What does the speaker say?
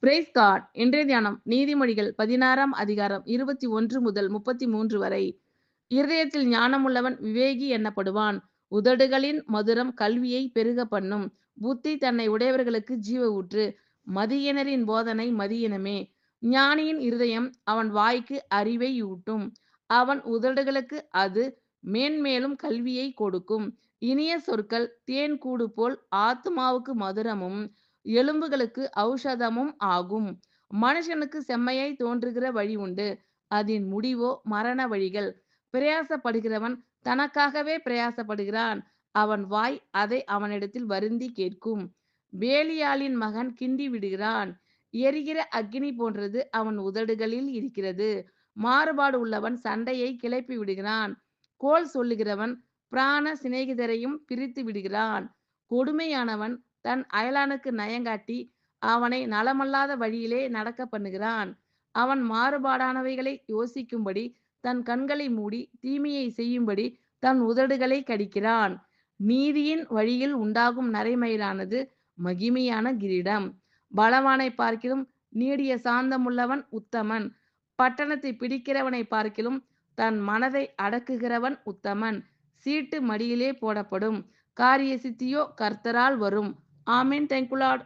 Price God. இன்றைய தியானம் நீதிமொழிகள் 16ஆம் அதிகாரம் 21 முதல் 33 வரை. இருதயத்தில் ஞானமுள்ளவன் விவேகி எண்ணப்படுவான். உதடுகளின் மதுரம் கல்வியை பெருக பண்ணும். புத்தி தன்னை உடையவர்களுக்கு ஜீவ ஊற்று. மதியினரின் போதனை மதியினமே. ஞானியின் இருதயம் அவன் வாய்க்கு அறிவை ஊட்டும். அவன் உதடுகளுக்கு அது மேன்மேலும் கல்வியை கொடுக்கும். இனிய சொற்கள் தேன் கூடு போல் ஆத்துமாவுக்கு மதுரமும் எலும்புகளுக்கு ஔஷதமும் ஆகும். மனுஷனுக்கு செம்மையாய் தோன்றுகிற வழி உண்டு, அதன் முடிவோ மரண வழிகள். பிரயாசப்படுகிறவன் தனக்காகவே பிரயாசப்படுகிறான், அவன் வாய் அதை அவனிடத்தில் வருந்தி கேட்கும். வேலியாளின் மகன் கிண்டி விடுகிறான், எரிகிற அக்கினி போன்றது அவன் உதடுகளில் இருக்கிறது. மாறுபாடு உள்ளவன் சண்டையை கிளப்பி விடுகிறான், கோல் சொல்லுகிறவன் பிராண சிநேகிதரையும் பிரித்து விடுகிறான். கொடுமையானவன் தன் அயலானுக்கு நயங்காட்டி அவனை நலமல்லாத வழியிலே நடக்க பண்ணுகிறான். அவன் மாறுபாடானவைகளை யோசிக்கும்படி தன் கண்களை மூடி தீமையை செய்யும்படி தன் உதடுகளை கடிக்கிறான். நீதியின் வழியில் உண்டாகும் நரைமயிரானது மகிமையான கிரீடம். பலவானை பார்க்கிலும் நீடிய சாந்தமுள்ளவன் உத்தமன். பட்டணத்தை பிடிக்கிறவனை பார்க்கிலும் தன் மனதை அடக்குகிறவன் உத்தமன். சீட்டு மடியிலே போடப்படும், காரிய சித்தியோ கர்த்தரால் வரும். ஆமென். Thank you Lord.